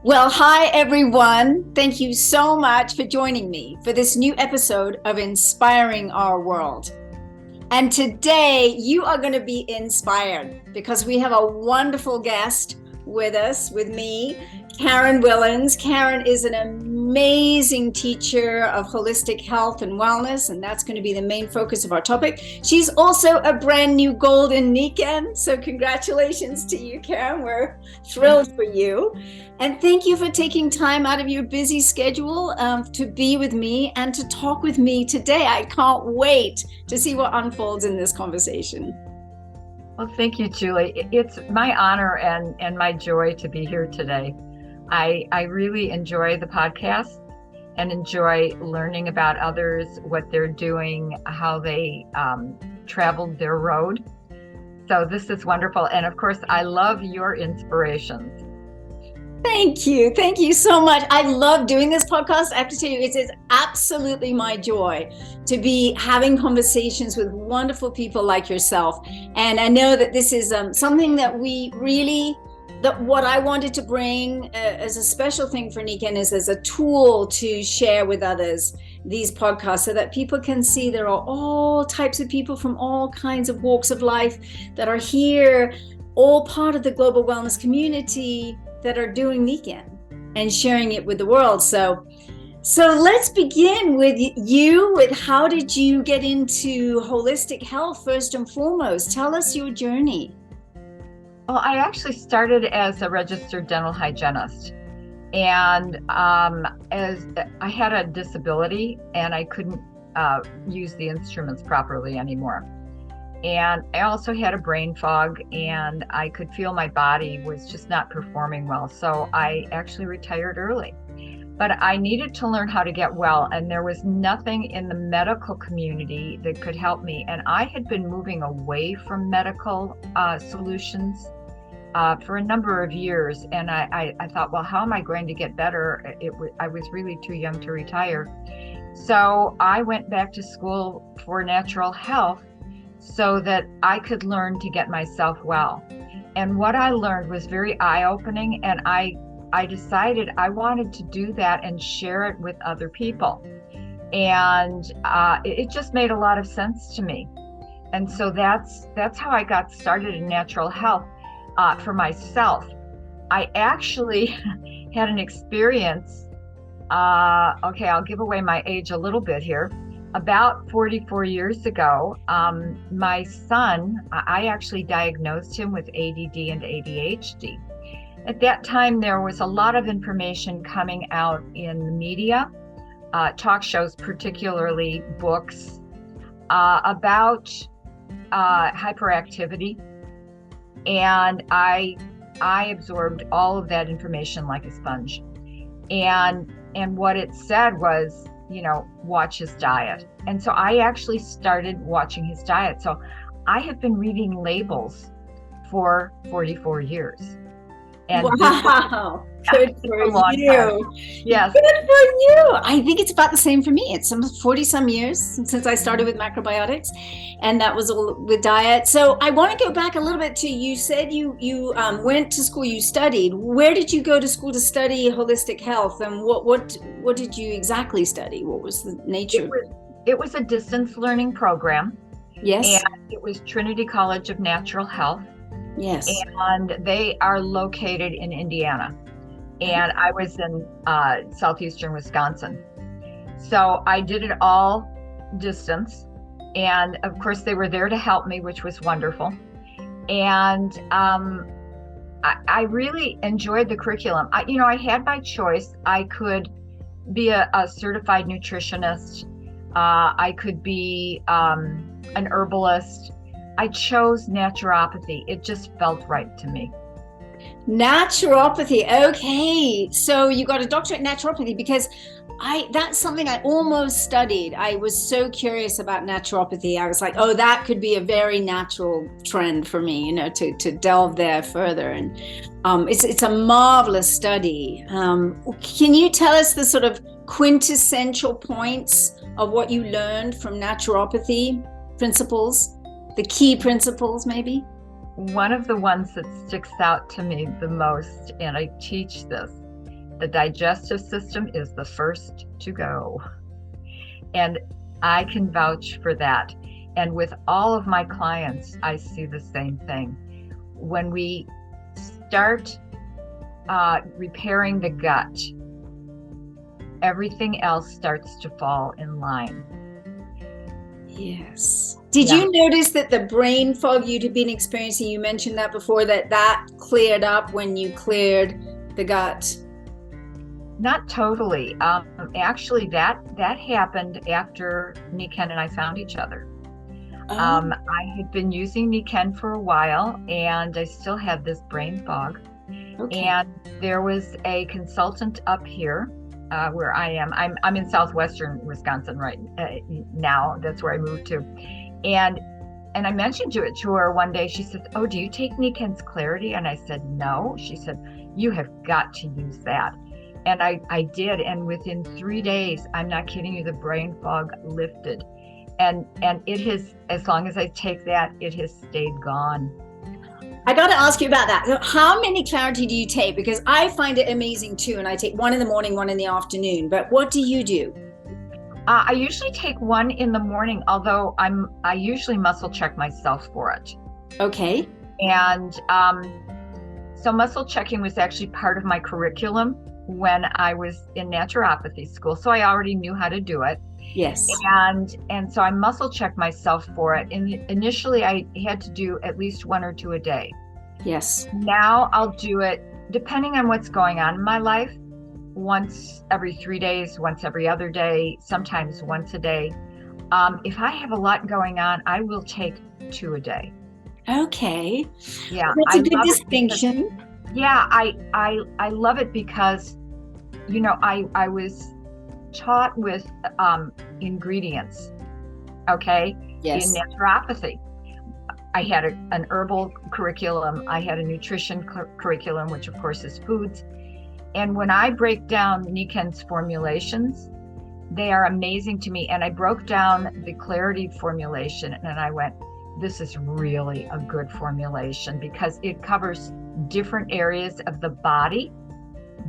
Well, hi, everyone. Thank you so much for joining me for this new episode of Inspiring Our World. And today you are going to be inspired because we have a wonderful guest with us, with me, Caryn Willens. Caryn is an amazing teacher of holistic health and wellness, and that's going to be the main focus of our topic. She's also a brand new golden Nikken, so congratulations to you, Caryn. We're thrilled for you. And thank you for taking time out of your busy schedule to be with me and to talk with me today. I can't wait to see what unfolds in this conversation. Well, thank you, Julie. It's my honor and my joy to be here today. I really enjoy the podcast and enjoy learning about others, what they're doing, how they traveled their road. So this is wonderful. And of course, I love your inspirations. Thank you. Thank you so much. I love doing this podcast. I have to tell you, it is absolutely my joy to be having conversations with wonderful people like yourself. And I know that this is something that what I wanted to bring as a special thing for Nikken is as a tool to share with others these podcasts so that people can see there are all types of people from all kinds of walks of life that are here, all part of the global wellness community that are doing Nikken and sharing it with the world. So let's begin with you, with how did you get into holistic health first and foremost? Tell us your journey. Well, I actually started as a registered dental hygienist. And as I had a disability and I couldn't use the instruments properly anymore. And I also had a brain fog and I could feel my body was just not performing well. So I actually retired early. But I needed to learn how to get well, and there was nothing in the medical community that could help me. And I had been moving away from medical solutions for a number of years. And I thought, well, how am I going to get better? I was really too young to retire. So I went back to school for natural health so that I could learn to get myself well. And what I learned was very eye-opening, and I decided I wanted to do that and share it with other people. And it just made a lot of sense to me. And so that's how I got started in natural health for myself. I actually had an experience, okay, I'll give away my age a little bit here. About 44 years ago, my son, I actually diagnosed him with ADD and ADHD. At that time, there was a lot of information coming out in the media, talk shows, particularly books, about hyperactivity. And I absorbed all of that information like a sponge. And what it said was, watch his diet. And so I actually started watching his diet. So I have been reading labels for 44 years. And wow, good for you. Yes. Good for you. I think it's about the same for me. It's some 40 some years since I started with macrobiotics, and that was all with diet. So I want to go back a little bit to, you said you went to school, you studied. Where did you go to school to study holistic health, and what did you exactly study? What was the nature? It was a distance learning program. Yes. And it was Trinity College of Natural Health. Yes. And they are located in Indiana. And I was in southeastern Wisconsin. So I did it all distance. And of course, they were there to help me, which was wonderful. And I really enjoyed the curriculum. I had my choice. I could be a certified nutritionist. I could be an herbalist. I chose naturopathy. It just felt right to me. Naturopathy. Okay. So you got a doctorate in naturopathy, because that's something I almost studied. I was so curious about naturopathy. I was like, oh, that could be a very natural trend for me, to delve there further. And it's a marvelous study. Can you tell us the sort of quintessential points of what you learned from naturopathy principles? The key principles, maybe? One of the ones that sticks out to me the most, and I teach this, the digestive system is the first to go. And I can vouch for that. And with all of my clients, I see the same thing. When we start repairing the gut, everything else starts to fall in line. Yes. Did you notice that the brain fog you'd been experiencing, you mentioned that before, that cleared up when you cleared the gut? Not totally. Actually, that happened after Nikken and I found each other. I had been using Nikken for a while, and I still had this brain fog. Okay. And there was a consultant up here where I am. I'm in southwestern Wisconsin right now. That's where I moved to. And I mentioned it to her one day. She said, "Oh, do you take Nikken's Clarity?" And I said, "No." She said, "You have got to use that." And I did. And within 3 days, I'm not kidding you, the brain fog lifted. And it has, as long as I take that, it has stayed gone. I got to ask you about that. How many Clarity do you take? Because I find it amazing too. And I take one in the morning, one in the afternoon. But what do you do? I usually take one in the morning, although I usually muscle check myself for it. Okay. And so muscle checking was actually part of my curriculum when I was in naturopathy school. So I already knew how to do it. Yes. And so I muscle checked myself for it. And initially I had to do at least 1 or 2 a day. Yes. Now I'll do it, depending on what's going on in my life, once every 3 days, once every other day, sometimes once a day. If I have a lot going on, I will take 2 a day. Okay. Yeah. That's a good distinction. I love it because, I was taught with ingredients, okay? Yes. In naturopathy. I had an herbal curriculum. I had a nutrition curriculum, which of course is foods. And when I break down Nikken's formulations, they are amazing to me. And I broke down the Clarity formulation and I went, this is really a good formulation because it covers different areas of the body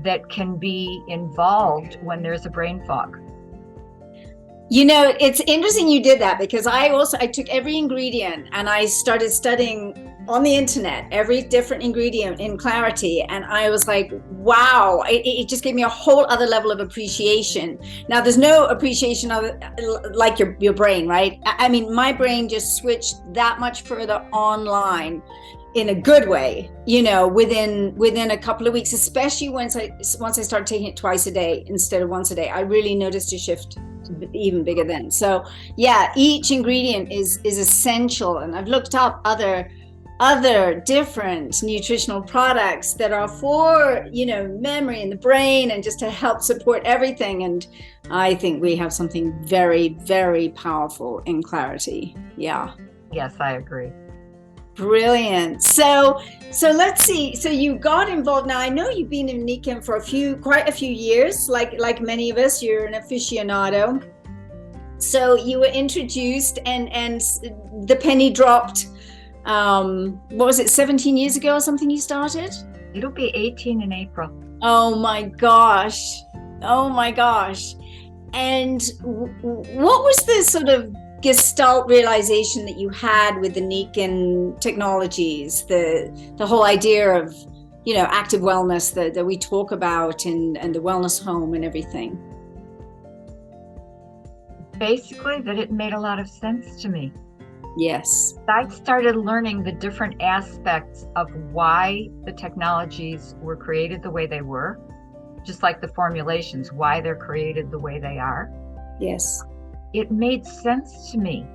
that can be involved when there's a brain fog. It's interesting you did that because I took every ingredient and I started studying on the internet, every different ingredient in Clarity. And I was like, wow, it just gave me a whole other level of appreciation. Now there's no appreciation of like your brain, right? I mean, my brain just switched that much further online in a good way, within a couple of weeks, especially once I started taking it twice a day instead of once a day. I really noticed a shift even bigger then. So yeah, each ingredient is essential. And I've looked up other different nutritional products that are for, memory and the brain and just to help support everything. And I think we have something very, very powerful in Clarity. Yeah. Yes, I agree. Brilliant. So let's see. So you got involved. Now I know you've been in Nikken for quite a few years, like many of us. You're an aficionado. So you were introduced and the penny dropped. What was it, 17 years ago or something you started? It'll be 18 in April. Oh my gosh. And what was the sort of gestalt realization that you had with the Nikken technologies, the whole idea of, active wellness that we talk about and the wellness home and everything? Basically, that it made a lot of sense to me. Yes. I started learning the different aspects of why the technologies were created the way they were, just like the formulations, why they're created the way they are. Yes. It made sense to me.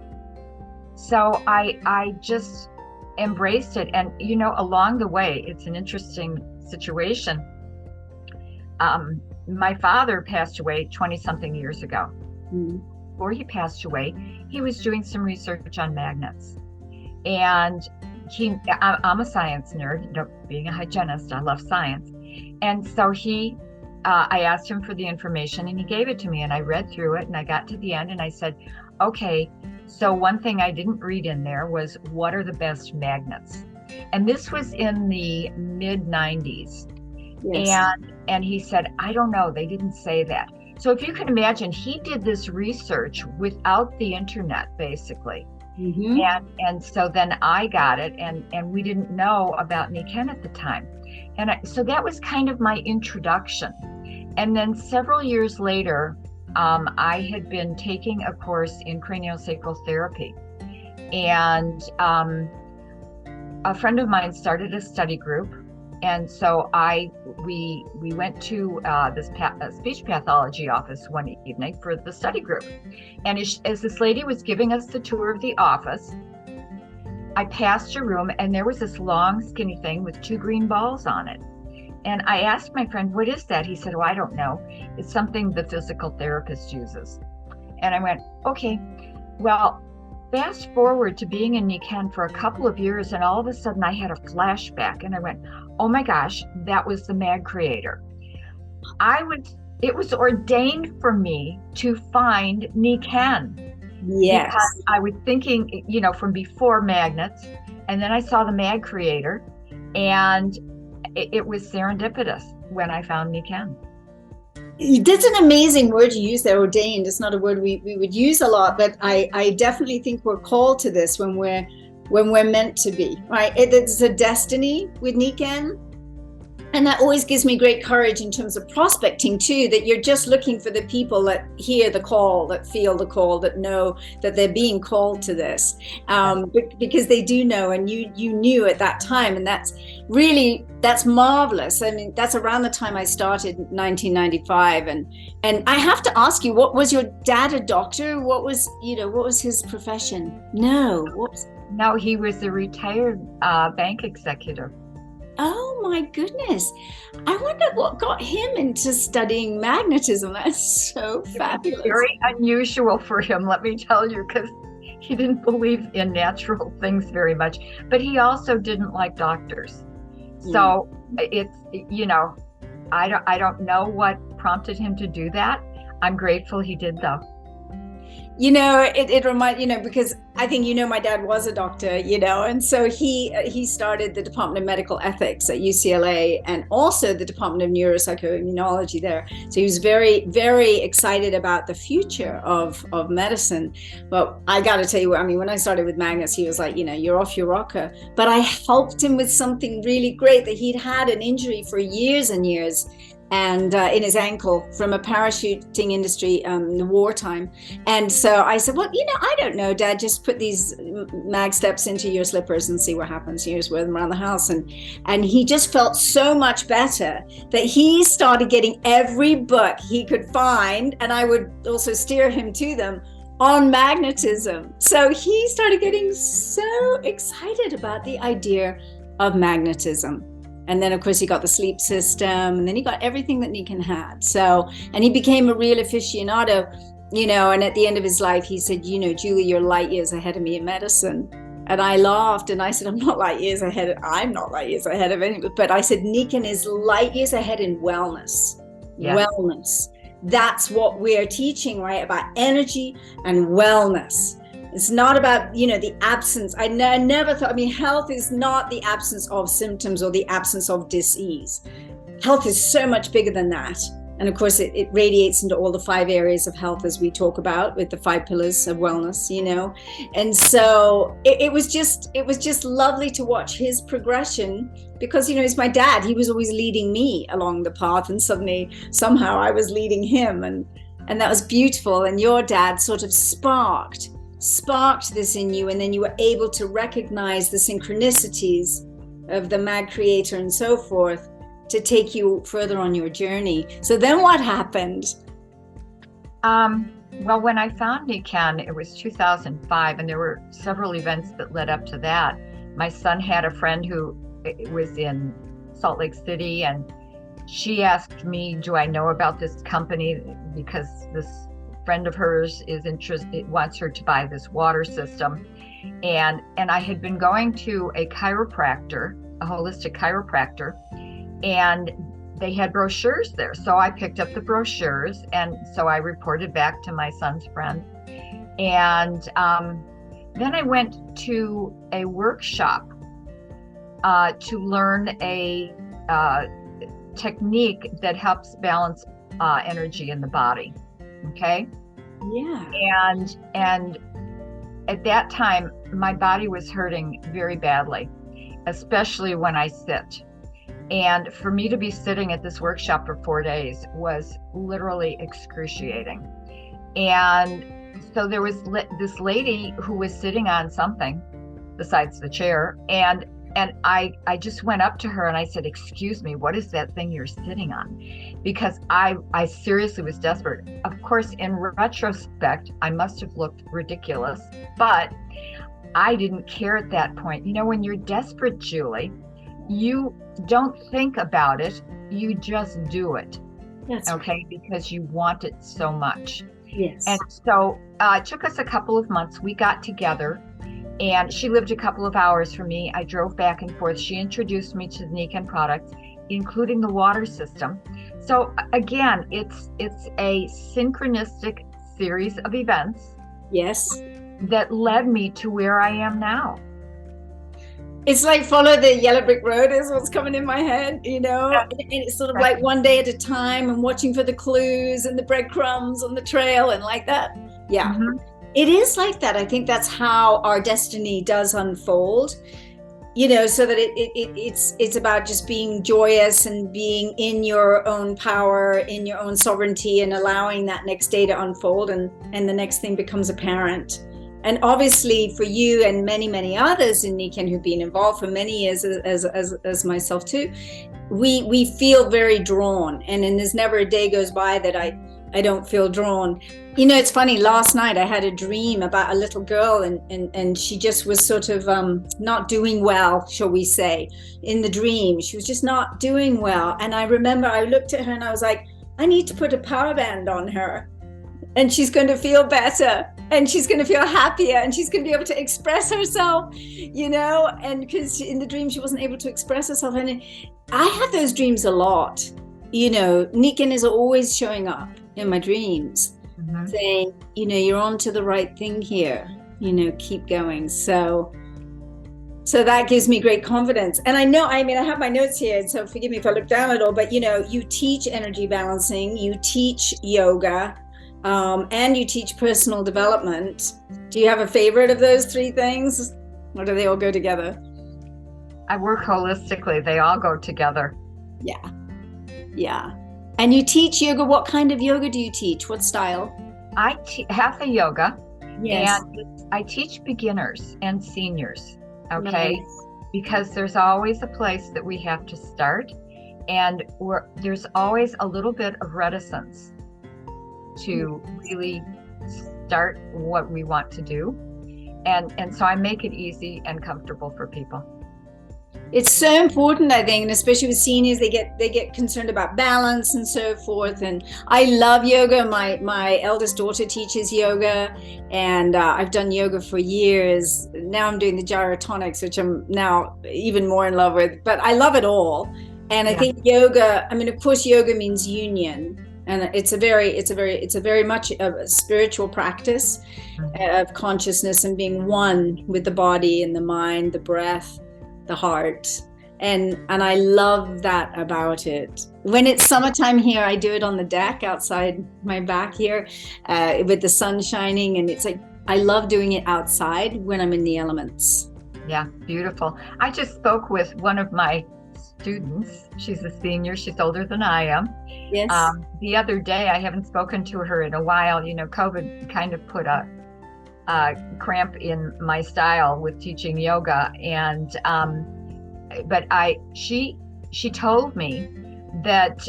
So I just embraced it. And, along the way, it's an interesting situation. My father passed away 20-something years ago. Mm-hmm. Before he passed away, he was doing some research on magnets. And I'm a science nerd, being a hygienist, I love science. And so I asked him for the information and he gave it to me and I read through it and I got to the end and I said, okay, so one thing I didn't read in there was what are the best magnets? And this was in the mid 90s. Yes. And he said, I don't know, they didn't say that. So if you can imagine, he did this research without the internet, basically. Mm-hmm. And so then I got it, and we didn't know about Nikken at the time. So that was kind of my introduction. And then several years later, I had been taking a course in craniosacral therapy. And a friend of mine started a study group. And so we went to this speech pathology office one evening for the study group. And as this lady was giving us the tour of the office, I passed a room, and there was this long, skinny thing with 2 green balls on it. And I asked my friend, what is that? He said, oh, I don't know. It's something the physical therapist uses. And I went, okay. Well, fast forward to being in Nikken for a couple of years, and all of a sudden I had a flashback, and I went, oh my gosh, that was the mag creator. It was ordained for me to find Nikken. Yes. Because I was thinking, from before magnets, and then I saw the mag creator, and it was serendipitous when I found Nikken. That's an amazing word you use there, ordained. It's not a word we would use a lot, but I definitely think we're called to this when we're meant to be, right? It's a destiny with Nikken. And that always gives me great courage in terms of prospecting too, that you're just looking for the people that hear the call, that feel the call, that know that they're being called to this, because they do know, and you knew at that time. And that's marvelous. I mean, that's around the time I started, 1995. And I have to ask you, what was your dad a doctor? What was his profession? No, No, he was a retired bank executive. Oh my goodness. I wonder what got him into studying magnetism. That's so fabulous. Very unusual for him, let me tell you, because he didn't believe in natural things very much, but he also didn't like doctors. So it's, I don't know what prompted him to do that. I'm grateful he did, though. It reminds, because I think, my dad was a doctor, and so he started the Department of Medical Ethics at UCLA, and also the Department of Neuropsychoimmunology there. So he was very, very excited about the future of medicine. But I got to tell you, when I started with magnets, he was like, you're off your rocker. But I helped him with something really great, that he'd had an injury for years and years, and in his ankle from a parachuting industry in the wartime. And so I said, well, I don't know, Dad, just put these mag steps into your slippers and see what happens. You just wear them around the house. And he just felt so much better that he started getting every book he could find, and I would also steer him to them, on magnetism. So he started getting so excited about the idea of magnetism. And then, of course, he got the sleep system, and then he got everything that Nikken had. So, and he became a real aficionado, and at the end of his life, he said, Julie, you're light years ahead of me in medicine. And I laughed, and I said, I'm not light years ahead of anyone. But I said, Nikken is light years ahead in wellness. Yes. Wellness. That's what we're teaching, right? About energy and wellness. It's not about, the absence. I never thought, health is not the absence of symptoms or the absence of disease. Health is so much bigger than that. And of course, it radiates into all the 5 areas of health, as we talk about with the 5 pillars of wellness, And so it was just lovely to watch his progression, because, he's my dad. He was always leading me along the path, and suddenly, somehow I was leading him. And that was beautiful. And your dad sort of sparked this in you, and then you were able to recognize the synchronicities of the mag creator and so forth to take you further on your journey. So then what happened? Well, when I found Nikken, it was 2005, and there were several events that led up to that. My son had a friend who was in Salt Lake City, and she asked me, do I know about this company, because this friend of hers is interested, wants her to buy this water system. And I had been going to a chiropractor, a holistic chiropractor, and they had brochures there. So I picked up the brochures, and so I reported back to my son's friend. And then I went to a workshop to learn technique that helps balance energy in the body. Okay. Yeah. And at that time, my body was hurting very badly, especially when I sit. And for me to be sitting at this workshop for 4 days was literally excruciating. And so there was this lady who was sitting on something besides the chair. And I just went up to her and I said, "Excuse me, what is that thing you're sitting on?" Because I seriously was desperate. Of course, in retrospect, I must have looked ridiculous, but I didn't care at that point. You know, when you're desperate, Julie, you don't think about it, you just do it. That's okay, right. because you want it so much. Yes. And so it took us a couple of months. We got together and she lived a couple of hours from me. I drove back and forth. She introduced me to the Nikken products, including the water system. So again, it's a synchronistic series of events. Yes. That led me to where I am now. It's like follow the yellow brick road is what's coming in my head, you know, Yeah. and it's sort of like one day at a time and watching for the clues and the breadcrumbs on the trail and like that. Yeah. Mm-hmm. It is like that. I think that's how our destiny does unfold, you know, so that it's about just being joyous and being in your own power, in your own sovereignty, and allowing that next day to unfold, and the next thing becomes apparent. And obviously for you and many, many others in Nikken who've been involved for many years, as myself too, we feel very drawn. And then there's never a day goes by that I don't feel drawn. You know, it's funny, last night I had a dream about a little girl and she just was sort of not doing well, shall we say. In the dream, she was just not doing well. And I remember I looked at her and I was like, I need to put a power band on her. And she's going to feel better and she's going to feel happier and she's going to be able to express herself, you know, and because in the dream she wasn't able to express herself. And I have those dreams a lot, you know. Nikken is always showing up in my dreams, saying, you know, you're on to the right thing here, you know, keep going. So that gives me great confidence. And I know, I mean, I have my notes here, so forgive me if I look down at all, but you know, you teach energy balancing, you teach yoga, and you teach personal development. Do you have a favorite of those three things, or do they all go together? I work holistically. They all go together. Yeah. And you teach yoga. What kind of yoga do you teach? What style? I Hatha yoga. Yes. And I teach beginners and seniors. Okay. Nice. Because there's always a place that we have to start, and there's always a little bit of reticence to really start what we want to do. And so I make it easy and comfortable for people. It's so important, I think, and especially with seniors, they get concerned about balance and so forth. And I love yoga. My eldest daughter teaches yoga, and I've done yoga for years. Now I'm doing the gyrotonics, which I'm now even more in love with. But I love it all. And I think yoga, I mean, of course, yoga means union. And it's a very much a spiritual practice of consciousness and being one with the body and the mind, the breath, the heart. And I love that about it. When it's summertime here, I do it on the deck outside my back here with the sun shining. And it's like, I love doing it outside when I'm in the elements. Yeah, beautiful. I just spoke with one of my students. She's a senior. She's older than I am. Yes. The other day, I haven't spoken to her in a while. You know, COVID kind of put a cramp in my style with teaching yoga, and but she told me that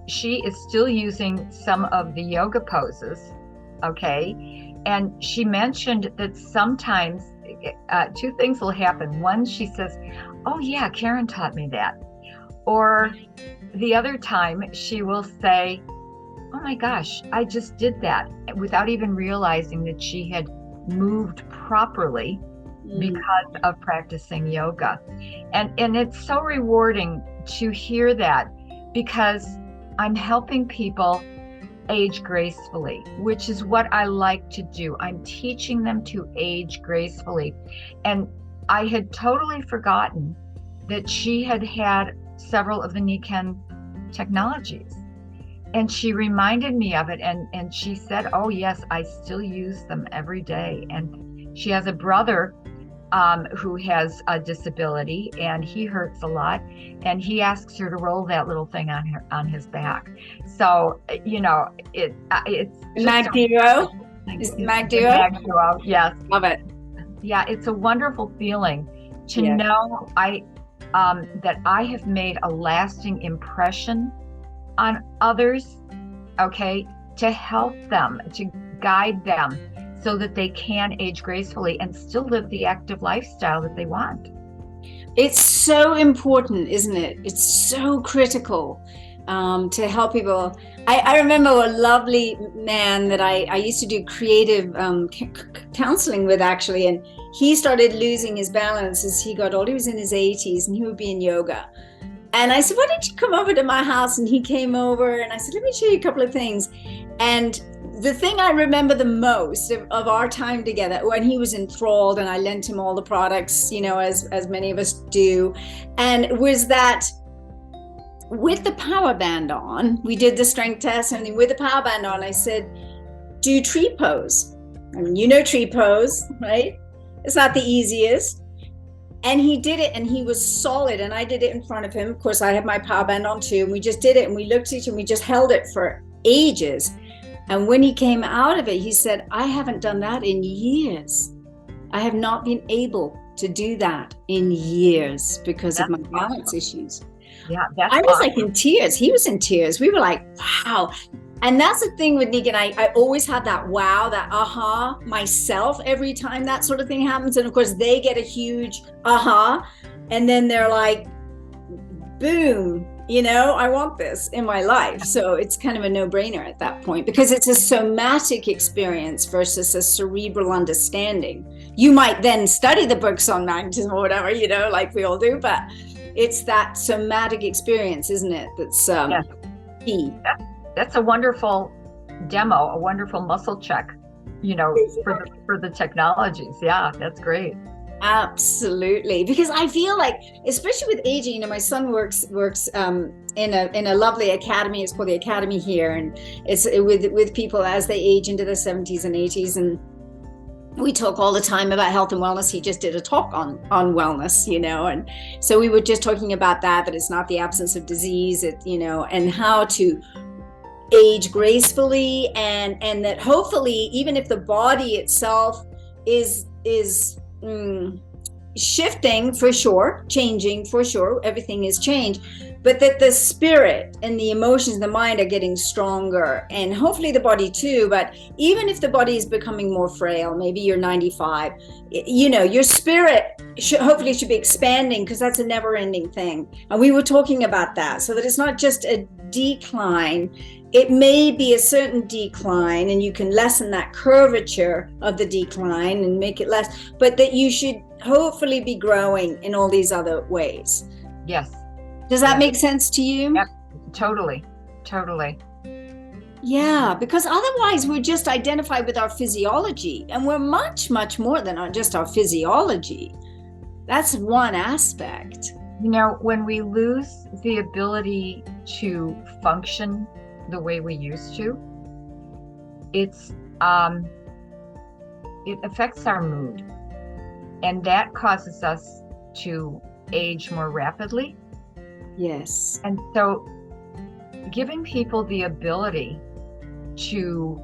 she is still using some of the yoga poses. Okay, and she mentioned that sometimes two things will happen. One, she says, "Oh yeah, Caryn taught me that," or the other time she will say, "Oh my gosh, I just did that," without even realizing that she had moved properly because of practicing yoga. And it's so rewarding to hear that, because I'm helping people age gracefully, which is what I like to do. I'm teaching them to age gracefully. And I had totally forgotten that she had several of the Nikken technologies. And she reminded me of it, and she said, oh yes, I still use them every day. And she has a brother who has a disability, and he hurts a lot, and he asks her to roll that little thing on his back. So it's Mag Duo. Is Mag Duo? Mag Duo, yes. Love it. Yeah, it's a wonderful feeling to know that I have made a lasting impression on others, okay, to help them, to guide them so that they can age gracefully and still live the active lifestyle that they want. It's so important, isn't it? It's so critical to help people. I remember a lovely man that I used to do creative counseling with, actually, and he started losing his balance as he got older. He was in his 80s, and he would be in yoga. And I said, why don't you come over to my house? And he came over, and I said, let me show you a couple of things. And the thing I remember the most of our time together, when he was enthralled and I lent him all the products, as many of us do, and was that with the power band on, we did the strength test, and with the power band on, I said, do tree pose. I mean, tree pose, right? It's not the easiest. And he did it, and he was solid, and I did it in front of him. Of course, I had my power band on too, and we just did it, and we looked at each other, and we just held it for ages. And when he came out of it, he said, I haven't done that in years. I have not been able to do that in years because of my balance issues. Yeah, I was like in tears. He was in tears. We were like, wow. And that's the thing with Nikken. I always have that wow, that aha myself every time that sort of thing happens. And of course, they get a huge aha. And then they're like, boom, I want this in my life. So it's kind of a no-brainer at that point, because it's a somatic experience versus a cerebral understanding. You might then study the books on magnetism or whatever, like we all do, but it's that somatic experience, isn't it? That's key. That's a wonderful demo, a wonderful muscle check, for the technologies. Yeah, that's great. Absolutely, because I feel like, especially with aging, my son works in a lovely academy. It's called the Academy here, and it's with people as they age into their 70s and 80s, and we talk all the time about health and wellness. He just did a talk on wellness, and so we were just talking about that it's not the absence of disease, and how to age gracefully, and that hopefully, even if the body itself is shifting for sure, changing for sure, everything is change, but that the spirit and the emotions and the mind are getting stronger, and hopefully the body too. But even if the body is becoming more frail, maybe you're 95, your spirit hopefully should be expanding, because that's a never-ending thing. And we were talking about that, so that it's not just a decline. It may be a certain decline, and you can lessen that curvature of the decline and make it less, but that you should hopefully be growing in all these other ways. Yes. Does that make sense to you? Yep, totally. Yeah, because otherwise we're just identified with our physiology, and we're much, much more than just our physiology. That's one aspect. When we lose the ability to function the way we used to, it affects our mood, and that causes us to age more rapidly. Yes. And so giving people the ability to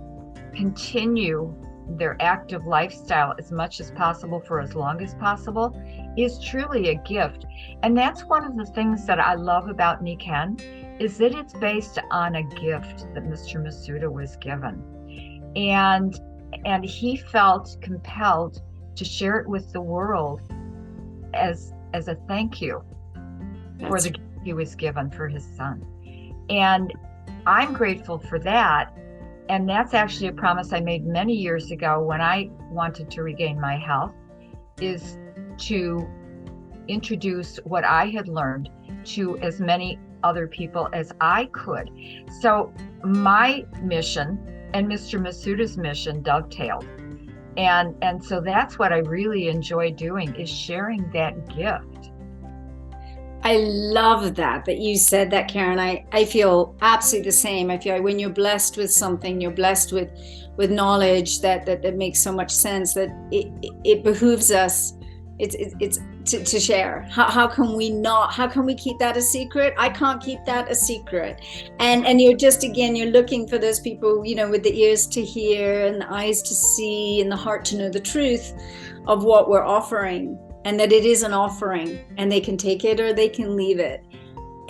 continue their active lifestyle as much as possible for as long as possible is truly a gift. And that's one of the things that I love about Nikken, is that it's based on a gift that Mr. Masuda was given. And he felt compelled to share it with the world as a thank you for the gift he was given for his son. And I'm grateful for that. And that's actually a promise I made many years ago when I wanted to regain my health, is to introduce what I had learned to as many other people as I could. So my mission and Mr. Masuda's mission dovetailed. And so that's what I really enjoy doing, is sharing that gift. I love that you said that, Caryn. I feel absolutely the same. I feel like when you're blessed with something, you're blessed with knowledge that makes so much sense, that it behooves us. It's to share. How can we keep that a secret? I can't keep that a secret. And you're just, again, you're looking for those people, with the ears to hear and the eyes to see and the heart to know the truth of what we're offering, and that it is an offering, and they can take it or they can leave it.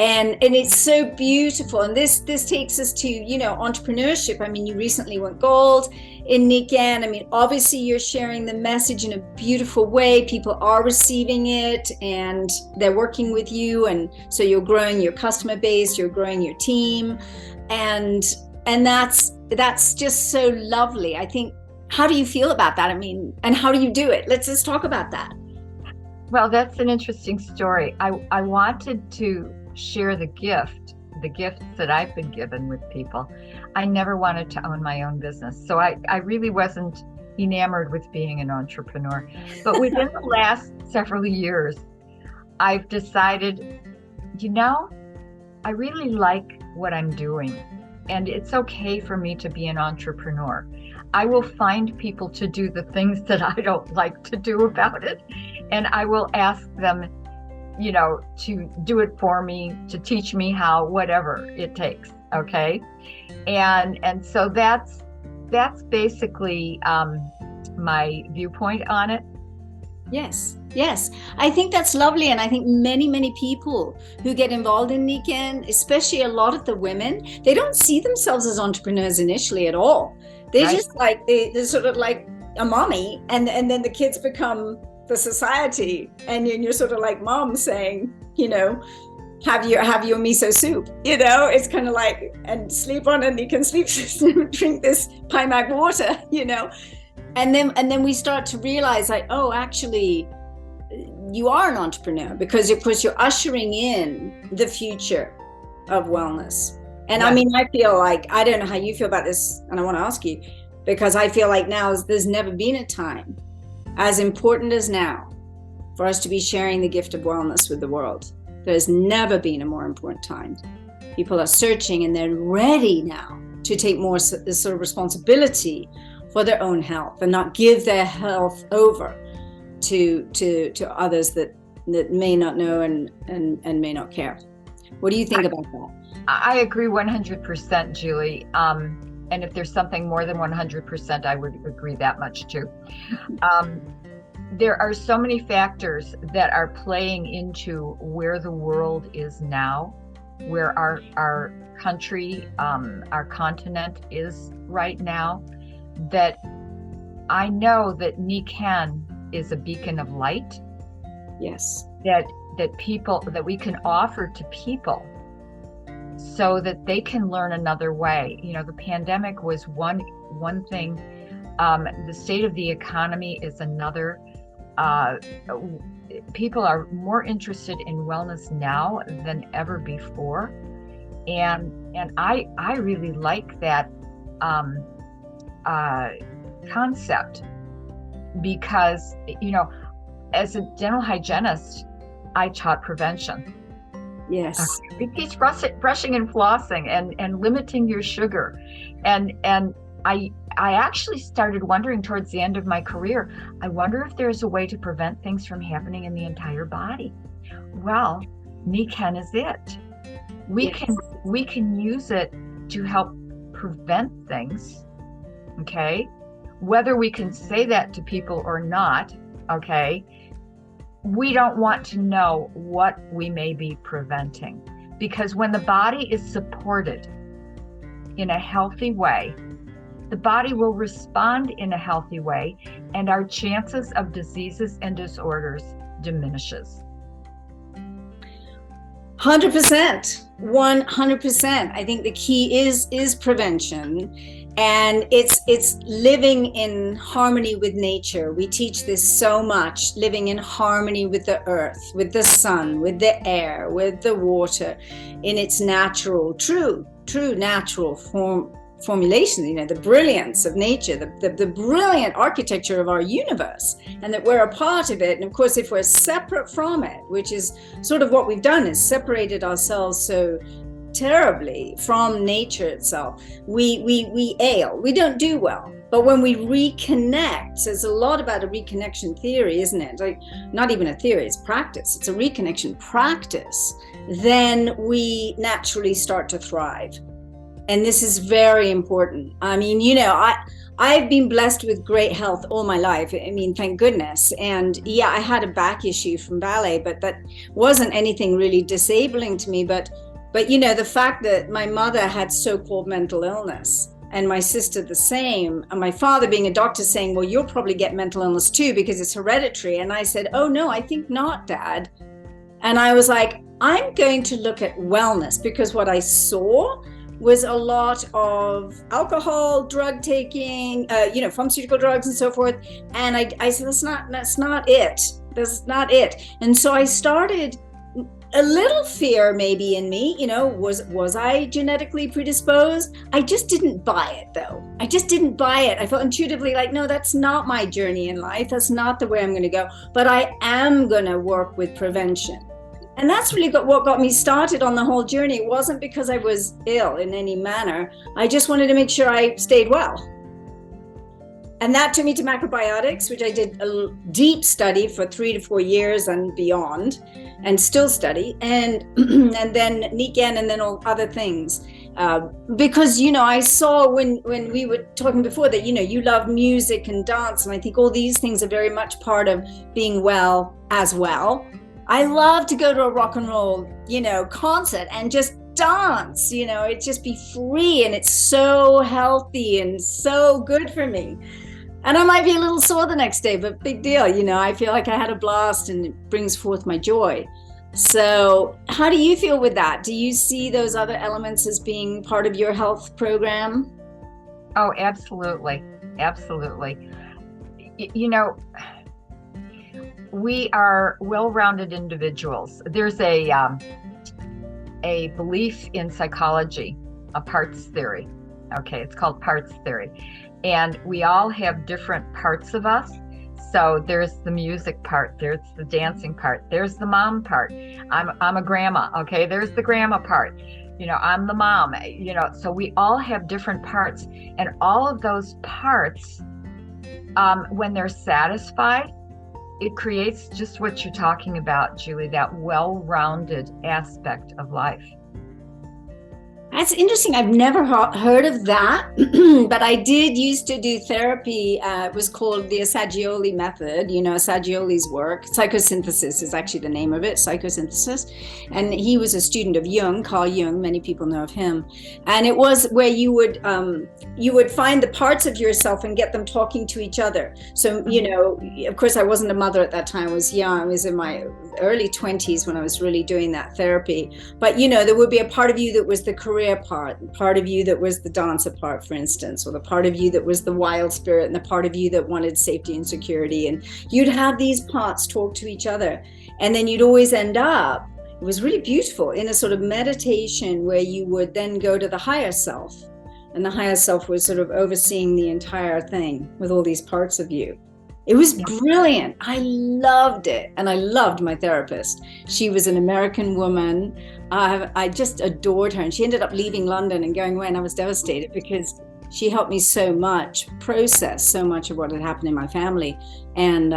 And it's so beautiful. And this takes us to, entrepreneurship. I mean, you recently went gold in Nikken. I mean, obviously you're sharing the message in a beautiful way. People are receiving it and they're working with you. And so you're growing your customer base, you're growing your team. And that's just so lovely. I think, how do you feel about that? I mean, and how do you do it? Let's just talk about that. Well, that's an interesting story. I wanted to share the gifts that I've been given with people. I never wanted to own my own business. So I really wasn't enamored with being an entrepreneur. But within the last several years, I've decided, I really like what I'm doing. And it's okay for me to be an entrepreneur. I will find people to do the things that I don't like to do about it. And I will ask them, to do it for me, to teach me how, whatever it takes. Okay. And so that's basically my viewpoint on it. Yes. I think that's lovely. And I think many people who get involved in Nikken, especially a lot of the women, they don't see themselves as entrepreneurs initially at all. They're right. Just like, they're sort of like a mommy, and then the kids become the society, and you're sort of like mom saying, have your miso soup, it's kind of like, and sleep on it, and you can sleep, drink this Pimac water, and then we start to realize, like, oh, actually you are an entrepreneur, because of course you're ushering in the future of wellness. And yeah. I mean, I feel like, I don't know how you feel about this, and I want to ask you, because I feel like now there's never been a time as important as now for us to be sharing the gift of wellness with the world. There's never been a more important time. People are searching, and they're ready now to take more sort of responsibility for their own health, and not give their health over to others that may not know and may not care. What do you think about that? I agree 100%, Julie. And if there's something more than 100%, I would agree that much too. There are so many factors that are playing into where the world is now, where our country, our continent is right now, that I know that Nikken is a beacon of light. Yes. That we can offer to people, so that they can learn another way. The pandemic was one thing. The state of the economy is another. People are more interested in wellness now than ever before, and I really like that concept, because as a dental hygienist, I taught prevention. Yes. We teach brushing and flossing and limiting your sugar. And I actually started wondering towards the end of my career, I wonder if there's a way to prevent things from happening in the entire body. Well, Nikken is it. We can use it to help prevent things. Okay. Whether we can say that to people or not, okay, we don't want to know what we may be preventing, because when the body is supported in a healthy way, the body will respond in a healthy way, and our chances of diseases and disorders diminishes. 100%, 100%. I think the key is prevention. And it's living in harmony with nature. We teach this so much, living in harmony with the earth, with the sun, with the air, with the water, in its natural, true natural formulation, the brilliance of nature, the brilliant architecture of our universe, and that we're a part of it. And of course, if we're separate from it, which is sort of what we've done, is separated ourselves so terribly from nature itself, we ail, we don't do well. But when we reconnect, there's a lot about a reconnection theory, isn't it? Like, not even a theory, it's practice. It's a reconnection practice. Then we naturally start to thrive. And this is very important. I mean, I've been blessed with great health all my life. I mean, thank goodness. And yeah, I had a back issue from ballet, but that wasn't anything really disabling to me. But the fact that my mother had so-called mental illness, and my sister the same, and my father being a doctor saying, well, you'll probably get mental illness too because it's hereditary. And I said, oh no, I think not, Dad. And I was like, I'm going to look at wellness, because what I saw was a lot of alcohol, drug taking, pharmaceutical drugs and so forth. And I said, that's not it. That's not it. And so I started a little fear maybe in me, was I genetically predisposed? I just didn't buy it though. I just didn't buy it. I felt intuitively like, no, that's not my journey in life. That's not the way I'm going to go, but I am going to work with prevention. And that's really what got me started on the whole journey. It wasn't because I was ill in any manner. I just wanted to make sure I stayed well. And that took me to macrobiotics, which I did a deep study for 3 to 4 years and beyond, and still study, and and then Nikken, and then all other things. Because, I saw when we were talking before that, you love music and dance, and I think all these things are very much part of being well as well. I love to go to a rock and roll, concert and just dance, it just be free, and it's so healthy and so good for me. And I might be a little sore the next day, but big deal, I feel like I had a blast, and it brings forth my joy. So how do you feel with that? Do you see those other elements as being part of your health program? Oh, absolutely. Absolutely. We are well-rounded individuals. There's a belief in psychology, a parts theory. Okay, it's called parts theory. And we all have different parts of us. So there's the music part, there's the dancing part, there's the mom part. I'm a grandma, okay? There's the grandma part. I'm the mom, so we all have different parts. And all of those parts, when they're satisfied, it creates just what you're talking about, Julie, that well-rounded aspect of life. That's interesting. I've never heard of that, but I did used to do therapy. It was called the Assagioli method, Assagioli's work. Psychosynthesis is actually the name of it, Psychosynthesis. And he was a student of Jung, Carl Jung, many people know of him. And it was where you would find the parts of yourself and get them talking to each other. So, of course, I wasn't a mother at that time. I was young. I was in my early 20s when I was really doing that therapy. But, there would be a part of you that was the career part of you that was the dancer part, for instance, or the part of you that was the wild spirit, and the part of you that wanted safety and security. And you'd have these parts talk to each other. And then you'd always end up, it was really beautiful, in a sort of meditation where you would then go to the higher self. And the higher self was sort of overseeing the entire thing with all these parts of you. It was brilliant. I loved it. And I loved my therapist. She was an American woman. I just adored her. And she ended up leaving London and going away. And I was devastated because she helped me so much process so much of what had happened in my family. And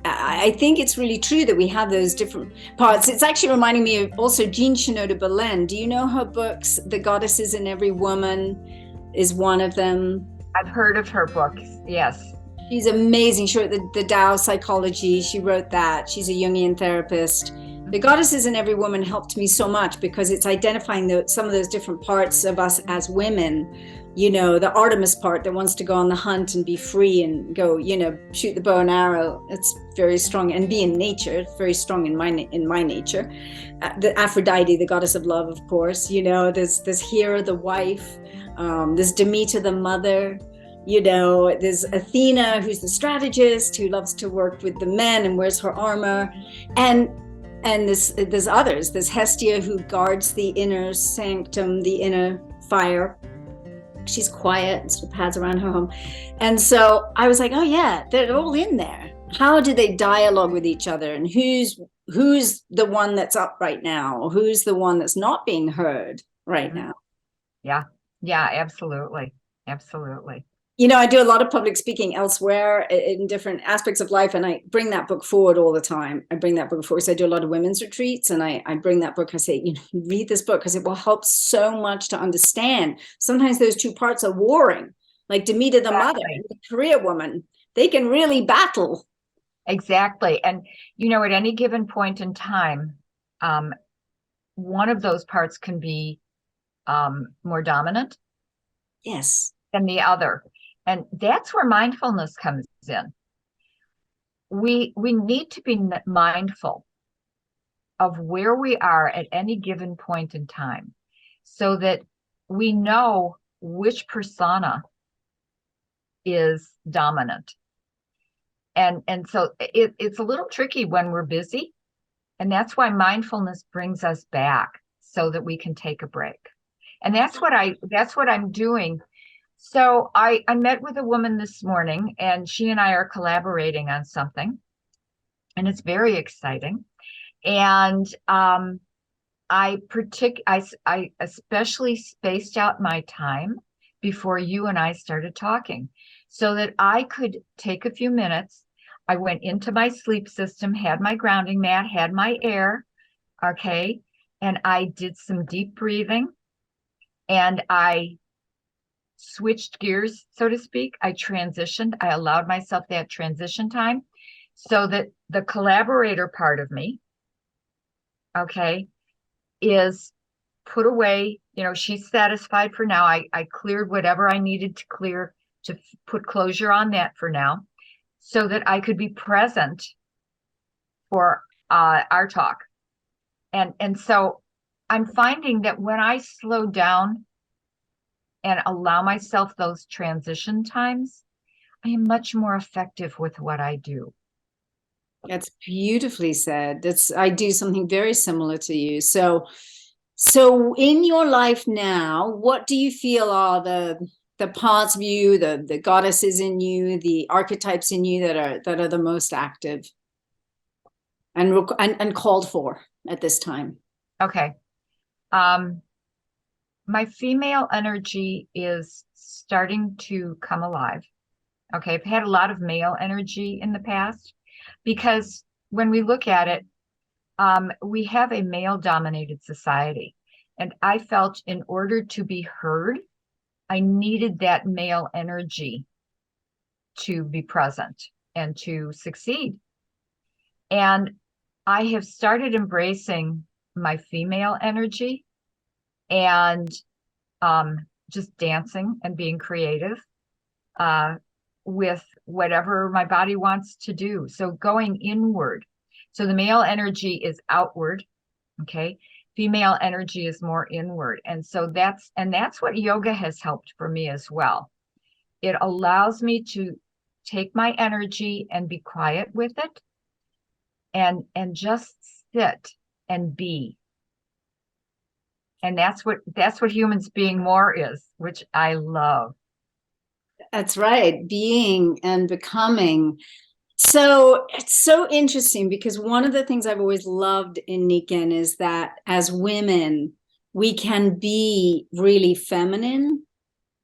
I think it's really true that we have those different parts. It's actually reminding me of also Jean Shinoda Bolen. Do you know her books? The Goddesses in Every Woman is one of them. I've heard of her books, yes. She's amazing. She wrote the Tao Psychology. She wrote that. She's a Jungian therapist. The Goddesses in Every Woman helped me so much because it's identifying some of those different parts of us as women. The Artemis part that wants to go on the hunt and be free and go, shoot the bow and arrow. It's very strong, and be in nature. It's very strong in my nature. The Aphrodite, the goddess of love, of course. There's Hera, the wife. There's Demeter, the mother. There's Athena, who's the strategist, who loves to work with the men and wears her armor. And there's others. There's Hestia, who guards the inner sanctum, the inner fire. she's quiet and sort of pads around her home. And so I was like, oh yeah, they're all in there. How do they dialogue with each other? And who's the one that's up right now? Who's the one that's not being heard right now? Yeah. Yeah, absolutely. Absolutely. You know, I do a lot of public speaking elsewhere in different aspects of life, and I bring that book forward all the time. I bring that book forward. So I do a lot of women's retreats, and I bring that book. I say, you know, read this book because it will help so much to understand. Sometimes those two parts are warring, like Demeter the mother and the career woman. They can really battle. Exactly. And, you know, at any given point in time, one of those parts can be more dominant. Yes. Than the other. And that's where mindfulness comes in. We need to be mindful of where we are at any given point in time so that we know which persona is dominant. And so it's a little tricky when we're busy. And that's why mindfulness brings us back so that we can take a break. And that's what I'm doing. So I met with a woman this morning, and she and I are collaborating on something, and it's very exciting. And I especially spaced out my time before you and I started talking so that I could take a few minutes. I went into my sleep system, had my grounding mat, had my air, okay, and I did some deep breathing, and I switched gears, so to speak. I transitioned. I allowed myself that transition time so that the collaborator part of me, okay, is put away. You know, she's satisfied for now. I cleared whatever I needed to clear to put closure on that for now so that I could be present for our talk. And so I'm finding that when I slow down and allow myself those transition times, I am much more effective with what I do. That's beautifully said. I do something very similar to you. So in your life now, what do you feel are the parts of you, the goddesses in you, the archetypes in you that are the most active and called for at this time? Okay. My female energy is starting to come alive. Okay. I've had a lot of male energy in the past because when we look at it, we have a male dominated society. And I felt in order to be heard, I needed that male energy to be present and to succeed. And I have started embracing my female energy and just dancing and being creative with whatever my body wants to do. So going inward. So the male energy is outward, okay? Female energy is more inward. And so that's what yoga has helped for me as well. It allows me to take my energy and be quiet with it and just sit and be. And that's what humans being more is, which I love. That's right. Being and becoming. So it's so interesting because one of the things I've always loved in Nikken is that as women, we can be really feminine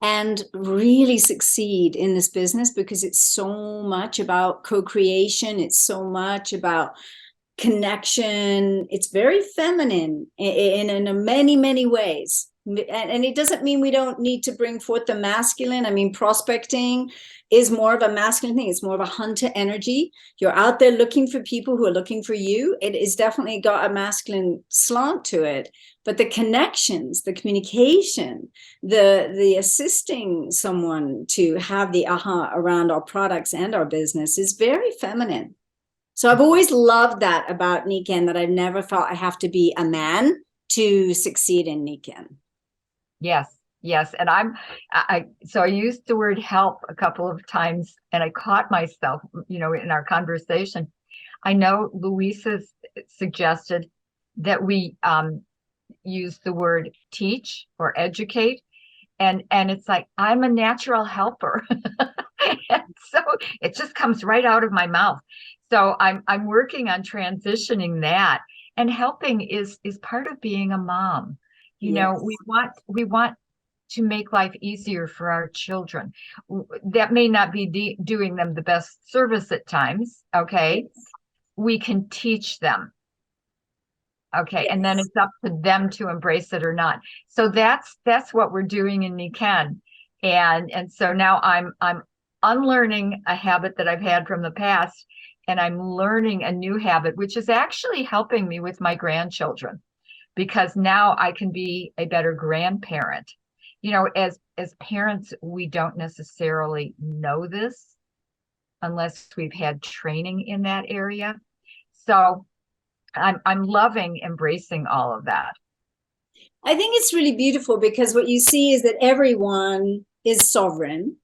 and really succeed in this business because it's so much about co-creation. It's so much about connection. It's very feminine in many, many ways. And it doesn't mean we don't need to bring forth the masculine. I mean, prospecting is more of a masculine thing. It's more of a hunter energy. You're out there looking for people who are looking for you. It is definitely got a masculine slant to it. But the connections, the communication, the assisting someone to have the aha around our products and our business is very feminine. So I've always loved that about Nikken, that I've never felt I have to be a man to succeed in Nikken. Yes. And I used the word help a couple of times and I caught myself, in our conversation. I know Louisa suggested that we use the word teach or educate. And it's like, I'm a natural helper. And so it just comes right out of my mouth. So I'm working on transitioning that, and helping is part of being a mom. You know, Yes. we want to make life easier for our children. That may not be doing them the best service at times. Okay. Yes. We can teach them. Okay. And then Yes. it's up to them to embrace it or not. So that's what we're doing in Nikken. And so now I'm unlearning a habit that I've had from the past, and I'm learning a new habit, which is actually helping me with my grandchildren, because now I can be a better grandparent. You know, as parents, we don't necessarily know this unless we've had training in that area. So I'm loving embracing all of that. I think it's really beautiful because what you see is that everyone is sovereign.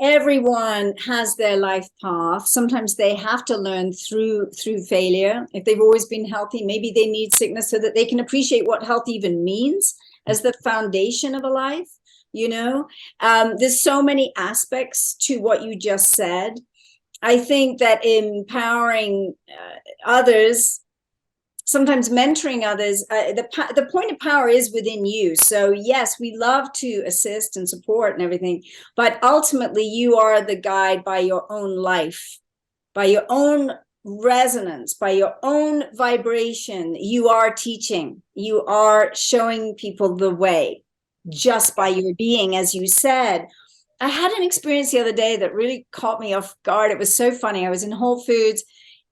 Everyone has their life path. Sometimes they have to learn through failure. If they've always been healthy, maybe they need sickness so that they can appreciate what health even means as the foundation of a life. You know, there's so many aspects to what you just said. I think that empowering others, sometimes mentoring others, the point of power is within you. So yes, we love to assist and support and everything, but ultimately you are the guide by your own life, by your own resonance, by your own vibration. You are teaching, you are showing people the way just by your being. As you said, I had an experience the other day that really caught me off guard. It was so funny. I was in Whole Foods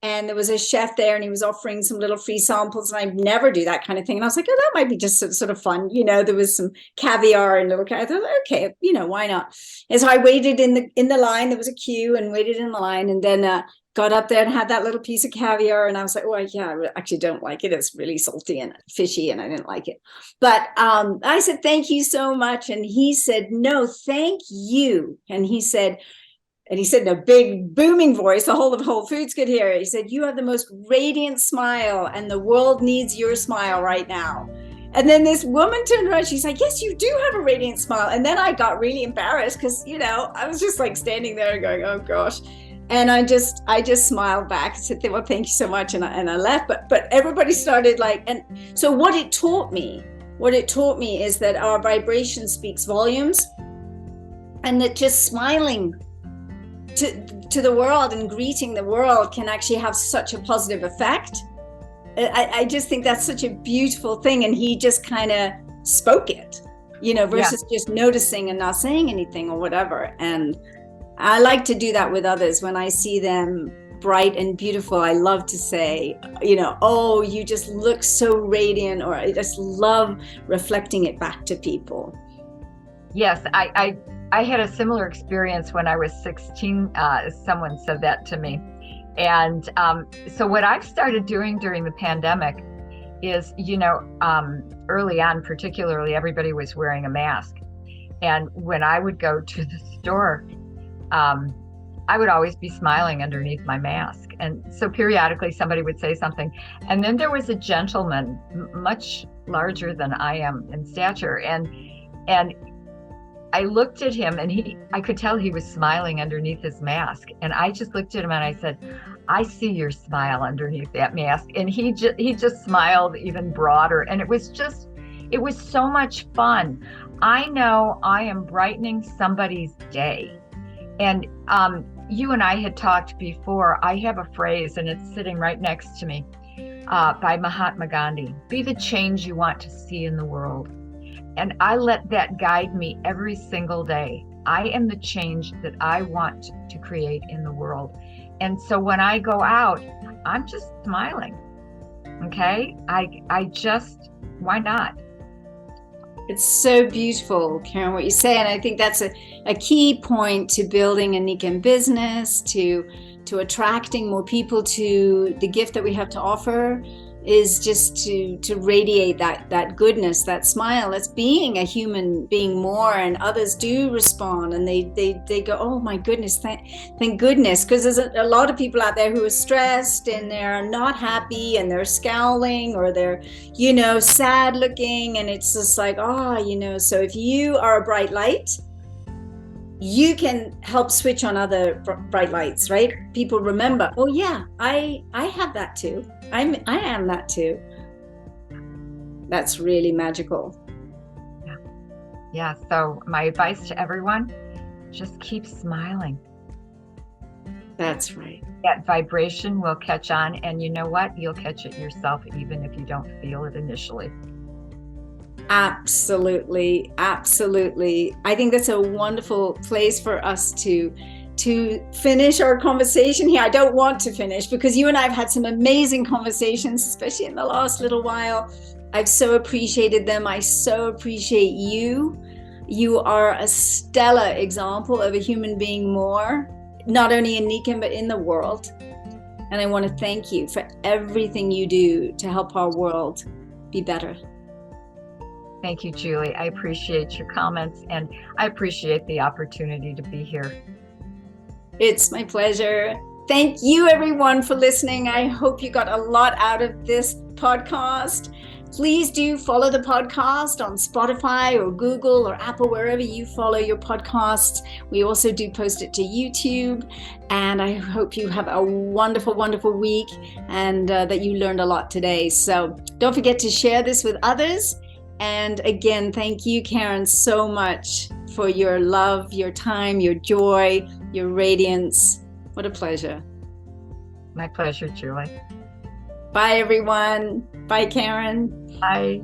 and there was a chef there and he was offering some little free samples, and I never do that kind of thing. And I was like, oh, that might be just sort of fun. You know, there was some caviar and little, I thought, okay, you know, why not? And so I waited in the line. There was a queue and waited in the line, and then got up there and had that little piece of caviar. And I was like, oh, yeah, I actually don't like it. It's really salty and fishy and I didn't like it. But I said, thank you so much. And he said, no, thank you. And he said in a big booming voice, the whole of Whole Foods could hear it. He said, you have the most radiant smile and the world needs your smile right now. And then this woman turned around, she's like, yes, you do have a radiant smile. And then I got really embarrassed because, you know, I was just like standing there going, oh gosh. And I just smiled back and said, well, thank you so much. And I left, but everybody started like, and so what it taught me is that our vibration speaks volumes, and that just smiling to the world and greeting the world can actually have such a positive effect. I just think that's such a beautiful thing. And he just kind of spoke it, you know, versus just noticing and not saying anything or whatever. And I like to do that with others. When I see them bright and beautiful, I love to say, you know, oh, you just look so radiant, or I just love reflecting it back to people. Yes, I had a similar experience when I was 16. Someone said that to me. And so what I've started doing during the pandemic is, you know, early on, particularly, everybody was wearing a mask. And when I would go to the store, I would always be smiling underneath my mask. And so periodically somebody would say something. And then there was a gentleman much larger than I am in stature. And I looked at him, and I could tell he was smiling underneath his mask. And I just looked at him and I said, I see your smile underneath that mask. And he just smiled even broader. And it was so much fun. I know I am brightening somebody's day. And you and I had talked before. I have a phrase, and it's sitting right next to me, by Mahatma Gandhi. Be the change you want to see in the world. And I let that guide me every single day. I am the change that I want to create in the world. And so when I go out, I'm just smiling. Okay? I just, why not? It's so beautiful, Caryn, what you say. And I think that's a key point to building a Nikken business, to attracting more people to the gift that we have to offer. is just to radiate that goodness, that smile. That's being a human being more, and others do respond, and they go, oh my goodness, thank goodness, because there's a lot of people out there who are stressed and they're not happy and they're scowling or they're, you know, sad looking, and it's just like, you know, so if you are a bright light, you can help switch on other bright lights, right? People remember, oh yeah, I have that too. I am that too. That's really magical. Yeah. So my advice to everyone, just keep smiling. That's right. That vibration will catch on, and you know what? You'll catch it yourself, even if you don't feel it initially. Absolutely. Absolutely. I think that's a wonderful place for us to finish our conversation here. I don't want to finish because you and I have had some amazing conversations, especially in the last little while. I've so appreciated them. I so appreciate you. You are a stellar example of a human being more, not only in Nikken, but in the world. And I want to thank you for everything you do to help our world be better. Thank you, Julie. I appreciate your comments, and I appreciate the opportunity to be here. It's my pleasure. Thank you, everyone, for listening. I hope you got a lot out of this podcast. Please do follow the podcast on Spotify or Google or Apple, wherever you follow your podcasts. We also do post it to YouTube. And I hope you have a wonderful, wonderful week, and that you learned a lot today. So don't forget to share this with others. And again, thank you, Caryn, so much for your love, your time, your joy, your radiance. What a pleasure. My pleasure, Julie. Bye, everyone. Bye, Caryn. Bye.